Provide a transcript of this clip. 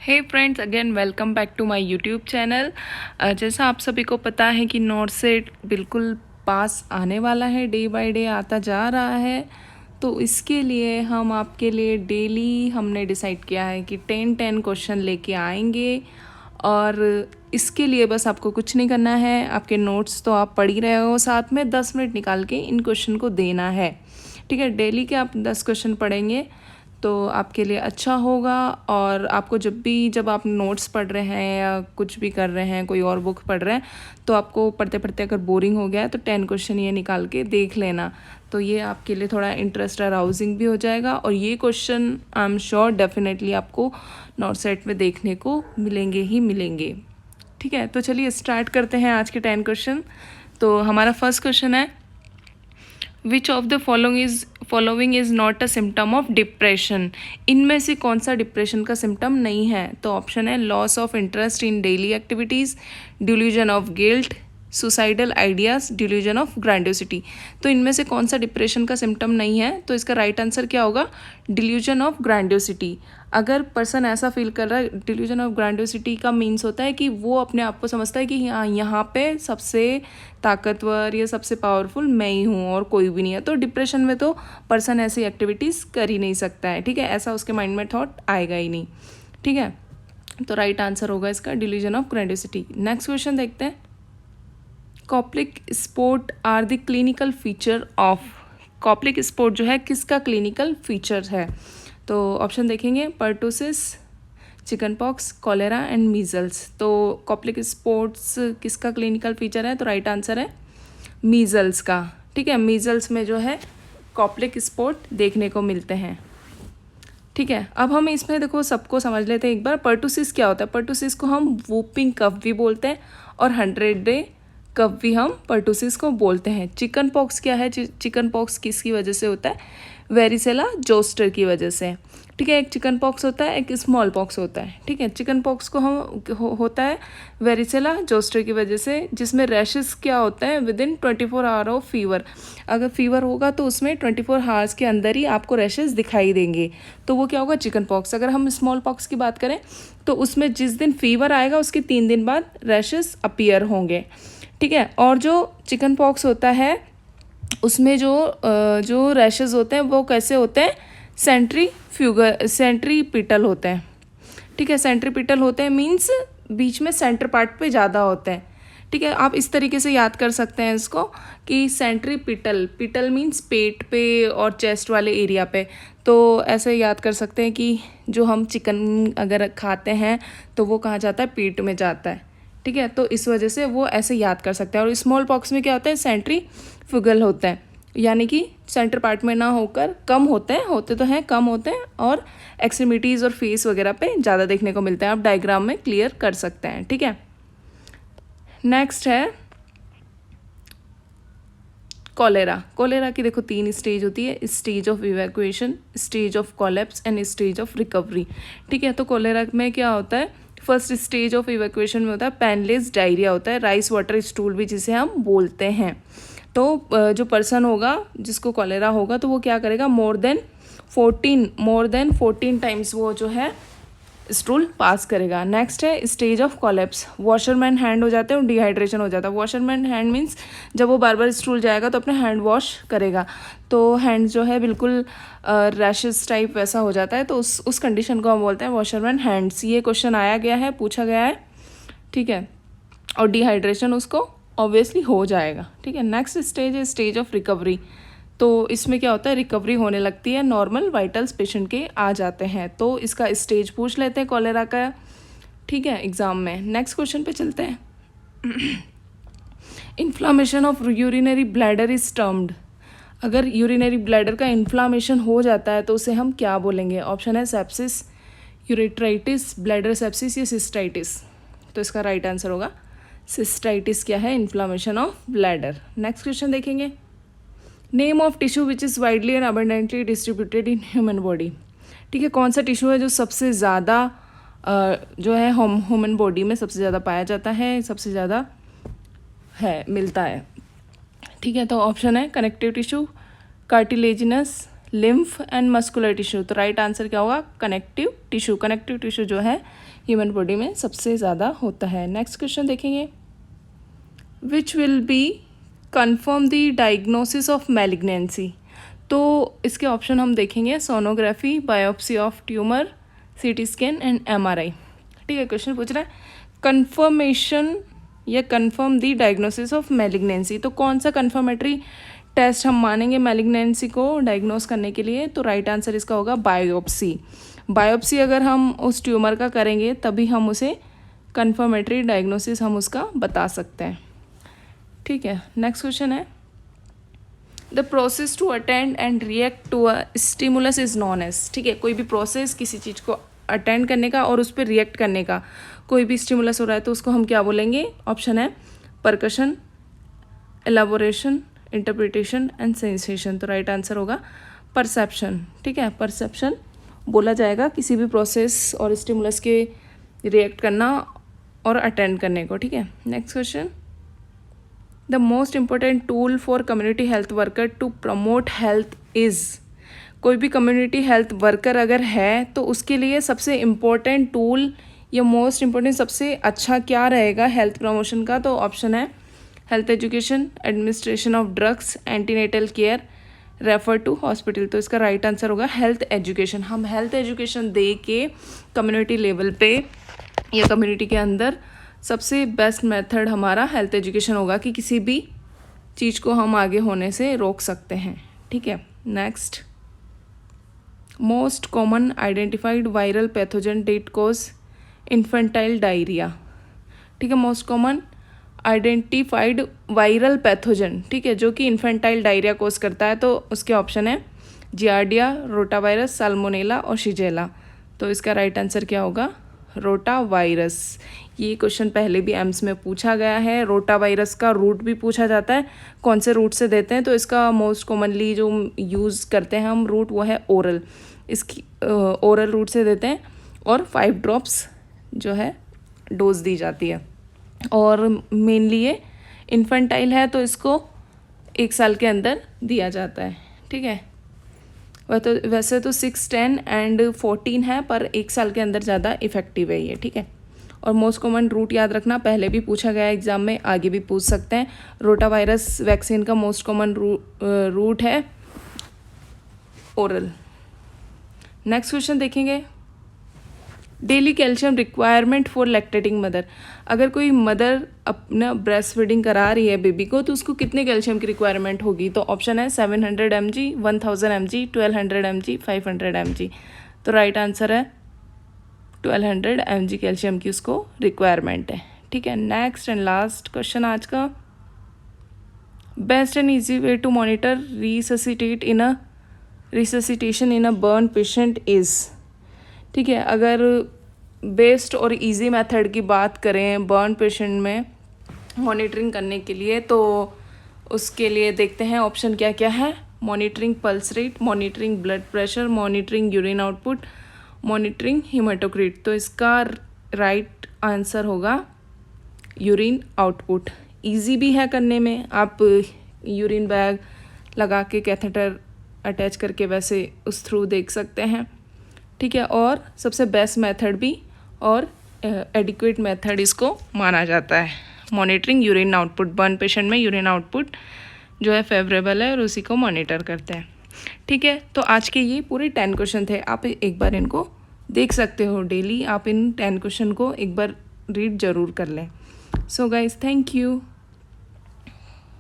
Hey friends, again welcome back to my YouTube channel. जैसा आप सभी को पता है कि नोट सेट बिल्कुल पास आने वाला है, डे बाय डे आता जा रहा है। तो इसके लिए हम आपके लिए डेली हमने डिसाइड किया है कि 10 क्वेश्चन लेके आएंगे। और इसके लिए बस आपको कुछ नहीं करना है, आपके नोट्स तो आप पढ़ ही रहे हो, साथ में 10 मिनट निकाल के इन क्वेश्चन को देना है। ठीक है, डेली के आप 10 क्वेश्चन पढ़ेंगे तो आपके लिए अच्छा होगा। और आपको जब आप नोट्स पढ़ रहे हैं या कुछ भी कर रहे हैं, कोई और बुक पढ़ रहे हैं, तो आपको पढ़ते पढ़ते अगर बोरिंग हो गया है तो 10 क्वेश्चन ये निकाल के देख लेना। तो ये आपके लिए थोड़ा इंटरेस्ट अराउजिंग भी हो जाएगा। और ये question I am sure definitely आपको नोट सेट में देखने को मिलेंगे ही मिलेंगे। ठीक है, तो चलिए स्टार्ट करते हैं आज के 10 क्वेश्चन। तो हमारा फर्स्ट क्वेश्चन है, which of the following is not a symptom of depression. इनमें से कौन सा डिप्रेशन का सिम्टम नहीं है? तो ऑप्शन है loss of interest in daily activities, delusion of guilt, suicidal ideas, delusion of grandiosity. तो इनमें से कौन सा डिप्रेशन का सिम्टम नहीं है? तो इसका राइट आंसर क्या होगा? Delusion of grandiosity. अगर पर्सन ऐसा फील कर रहा है, डिल्यूजन ऑफ ग्रैंडियोसिटी का मीन्स होता है कि वो अपने आप को समझता है कि हाँ, यहाँ पे सबसे ताकतवर या सबसे पावरफुल मैं ही हूँ और कोई भी नहीं है। तो डिप्रेशन में तो पर्सन ऐसी एक्टिविटीज़ कर ही नहीं सकता है। ठीक है, ऐसा उसके माइंड में थॉट आएगा ही नहीं। ठीक है, तो राइट आंसर होगा इसका delusion of grandiosity. Next question देखते हैं, Koplik spot are the clinical feature of. Koplik spot जो है किसका क्लिनिकल फीचर है? तो ऑप्शन देखेंगे, pertussis, chicken pox, cholera and measles. तो कॉप्लिक स्पोर्ट्स किसका क्लिनिकल फीचर है? तो राइट आंसर है मीजल्स का। ठीक है, मीजल्स में जो है कॉप्लिक स्पोर्ट देखने को मिलते हैं। ठीक है, अब हम इसमें देखो सबको समझ लेते हैं एक बार। पर्टुसिस क्या होता है? पर्टुसिस को हम वूपिंग कफ भी बोलते हैं और 100 डे कफ भी हम पर्टुसिस को बोलते हैं। चिकन पॉक्स क्या है? चिकन पॉक्स किसकी वजह से होता है? वेरिसेला जोस्टर की वजह से। ठीक है, एक चिकन पॉक्स होता है, एक स्मॉल पॉक्स होता है। ठीक है, चिकन पॉक्स को हम होता है वेरिसेला जोस्टर की वजह से, जिसमें रैशेस क्या होता है with in 24 hour of fever. अगर फीवर होगा तो उसमें 24 आवर्स के अंदर ही आपको रैशेस दिखाई देंगे, तो वो क्या होगा? Chicken pox. अगर हम स्मॉल पॉक्स की बात करें तो उसमें जिस दिन फीवर आएगा उसके 3 दिन बाद रैशेस अपीयर होंगे। ठीक है, और जो चिकन पॉक्स होता है उसमें जो रैशेस होते हैं वो कैसे होते हैं? सेंट्रीपिटल होते हैं। ठीक है, सेंट्रीपिटल होते हैं मीन्स बीच में सेंटर पार्ट पे ज़्यादा होते हैं। ठीक है, आप इस तरीके से याद कर सकते हैं इसको कि पिटल मीन्स पेट पे और चेस्ट वाले एरिया पे। तो ऐसे याद कर सकते हैं कि जो हम चिकन अगर खाते हैं तो वो कहाँ जाता है? पेट में जाता है। ठीक है, तो इस वजह से वो ऐसे याद कर सकते हैं। और स्मॉल पॉक्स में क्या होता है? सेंट्रीफ्यूगल होता है, यानी कि सेंटर पार्ट में ना होकर कम होते तो हैं कम होते हैं, और एक्सट्रीमिटीज़ और फेस वगैरह पे ज़्यादा देखने को मिलते हैं। आप डायग्राम में क्लियर कर सकते हैं। ठीक है, नेक्स्ट है कॉलेरा। कॉलेरा की देखो 3 स्टेज होती है, stage of evacuation, stage of collapse and stage of recovery. ठीक है, तो कॉलेरा में क्या होता है? फर्स्ट स्टेज ऑफ इवैक्यूएशन में होता है पेनलेस डायरिया होता है, राइस वाटर स्टूल भी जिसे हम बोलते हैं। तो जो पर्सन होगा जिसको कॉलेरा होगा तो वो क्या करेगा? मोर देन 14 टाइम्स वो जो है स्टूल पास करेगा। नेक्स्ट है stage of collapse, washerman hand हो जाते हैं और डिहाइड्रेशन हो जाता है। वॉशरमैन हैंड मीन्स जब वो बार बार स्टूल जाएगा तो अपने हैंड वॉश करेगा, तो हैंड जो है बिल्कुल रैशेस टाइप वैसा हो जाता है, तो उस कंडीशन को हम बोलते हैं वॉशरमैन हैंड्स। ये क्वेश्चन आया गया है, पूछा गया है। ठीक है, और डिहाइड्रेशन उसको ऑब्वियसली हो जाएगा। ठीक है, नेक्स्ट स्टेज है स्टेज ऑफ रिकवरी। तो इसमें क्या होता है? रिकवरी होने लगती है, नॉर्मल वाइटल्स पेशेंट के आ जाते हैं। तो इसका स्टेज पूछ लेते हैं कॉलेरा का। ठीक है, एग्जाम में। नेक्स्ट क्वेश्चन पे चलते हैं, inflammation of urinary bladder is termed. अगर यूरिनरी ब्लैडर का इन्फ्लामेशन हो जाता है तो उसे हम क्या बोलेंगे? ऑप्शन है सेप्सिस, यूरेट्राइटिस, ब्लैडर सेप्सिस या सिस्टाइटिस। तो इसका राइट आंसर होगा सिस्टाइटिस। क्या है? Inflammation of bladder. Next question देखेंगे, name of tissue which is widely and abundantly distributed in human body. ठीक है, कौन सा टिश्यू है जो सबसे ज़्यादा जो है ह्यूमन बॉडी में सबसे ज़्यादा पाया जाता है, सबसे ज़्यादा मिलता है? ठीक है, तो ऑप्शन है connective tissue, cartilaginous, lymph and muscular tissue. तो राइट आंसर क्या होगा? Connective tissue. कनेक्टिव टिश्यू जो है ह्यूमन बॉडी में सबसे ज़्यादा होता है। नेक्स्ट क्वेश्चन देखेंगे, which will be confirm the diagnosis of malignancy. तो इसके ऑप्शन हम देखेंगे, sonography, biopsy of tumour, CT scan and MRI. ठीक है, क्वेश्चन पूछ रहा है कन्फर्मेशन या confirm the diagnosis of malignancy. तो कौन सा कन्फर्मेटरी टेस्ट हम मानेंगे मैलिग्नेंसी को डायग्नोस करने के लिए? तो राइट आंसर इसका होगा बायोप्सी। बायोप्सी अगर हम उस ट्यूमर का करेंगे तभी हम उसे कन्फर्मेटरी डायग्नोसिस हम उसका बता सकते हैं। ठीक है, नेक्स्ट क्वेश्चन है, the process to attend and react to a stimulus is known as. ठीक है, कोई भी प्रोसेस किसी चीज़ को अटेंड करने का और उस पर रिएक्ट करने का, कोई भी स्टिमुलस हो रहा है तो उसको हम क्या बोलेंगे? ऑप्शन है percussion, elaboration, interpretation and sensation. तो राइट आंसर होगा परसेप्शन। ठीक है, परसेप्शन बोला जाएगा किसी भी प्रोसेस और स्टिमुलस के रिएक्ट करना और अटेंड करने को। ठीक है, next question, the most important tool for community health worker to promote health is. कोई भी कम्युनिटी हेल्थ वर्कर अगर है तो उसके लिए सबसे इम्पोर्टेंट टूल या मोस्ट इम्पोर्टेंट सबसे अच्छा क्या रहेगा हेल्थ प्रमोशन का? तो ऑप्शन है health education, administration of drugs, antenatal care, refer to hospital. तो इसका राइट आंसर होगा हेल्थ एजुकेशन। हम हेल्थ एजुकेशन दे के कम्युनिटी लेवल पे या कम्युनिटी के अंदर सबसे बेस्ट मेथड हमारा हेल्थ एजुकेशन होगा कि किसी भी चीज़ को हम आगे होने से रोक सकते हैं। ठीक है, next, most common identified viral pathogen that cause infantile diarrhoea. ठीक है, most common identified viral pathogen, ठीक है, जो कि इन्फेंटाइल डायरिया कोज करता है। तो उसके ऑप्शन है जियार्डिया, रोटावायरस, साल्मोनेला और शिजेला। तो इसका राइट आंसर क्या होगा? रोटावायरस। ये क्वेश्चन पहले भी एम्स में पूछा गया है। रोटावायरस का रूट भी पूछा जाता है, कौन से रूट से देते हैं? तो इसका मोस्ट कॉमनली जो यूज़ करते हैं हम रूट वो है ओरल। इसकी ओरल रूट से देते हैं और 5 ड्रॉप्स जो है डोज दी जाती है। और मेनली ये इन्फेंटाइल है तो इसको 1 साल के अंदर दिया जाता है। ठीक है, वैसे तो 6, 10 एंड 14 है, पर 1 साल के अंदर ज़्यादा इफेक्टिव है ये। ठीक है, और मोस्ट कॉमन रूट याद रखना, पहले भी पूछा गया एग्जाम में, आगे भी पूछ सकते हैं। रोटावायरस वैक्सीन का मोस्ट कॉमन रूट है ओरल। नेक्स्ट क्वेश्चन देखेंगे, daily calcium requirement for lactating mother. अगर कोई मदर अपना ब्रेस्ट फीडिंग करा रही है बेबी को तो उसको कितने कैल्शियम की रिक्वायरमेंट होगी? तो ऑप्शन है 700 mg, 1000 mg, 1200 mg, 500 mg। तो राइट आंसर है 1200 mg कैल्शियम की उसको रिक्वायरमेंट है। ठीक है, नेक्स्ट एंड लास्ट क्वेश्चन आज का, best and easy way to monitor resuscitation in a burn patient is. ठीक है, अगर बेस्ट और इजी मेथड की बात करें बर्न पेशेंट में मॉनिटरिंग करने के लिए तो उसके लिए देखते हैं ऑप्शन क्या क्या है। Monitoring pulse rate, monitoring blood pressure, monitoring urine output, monitoring haematocrit. तो इसका राइट आंसर होगा यूरिन आउटपुट। इजी भी है करने में, आप यूरिन बैग लगा के कैथेटर अटैच करके वैसे उस थ्रू देख सकते हैं। ठीक है, और सबसे बेस्ट मेथड भी और एडिक्वेट मेथड इसको माना जाता है monitoring urine output. Burn patient में यूरिन आउटपुट जो है फेवरेबल है और उसी को मॉनिटर करते हैं। ठीक है, तो आज के ये पूरे 10 क्वेश्चन थे, आप एक बार इनको देख सकते हो डेली। आप इन 10 क्वेश्चन को एक बार रीड ज़रूर कर लें। So guys, thank you.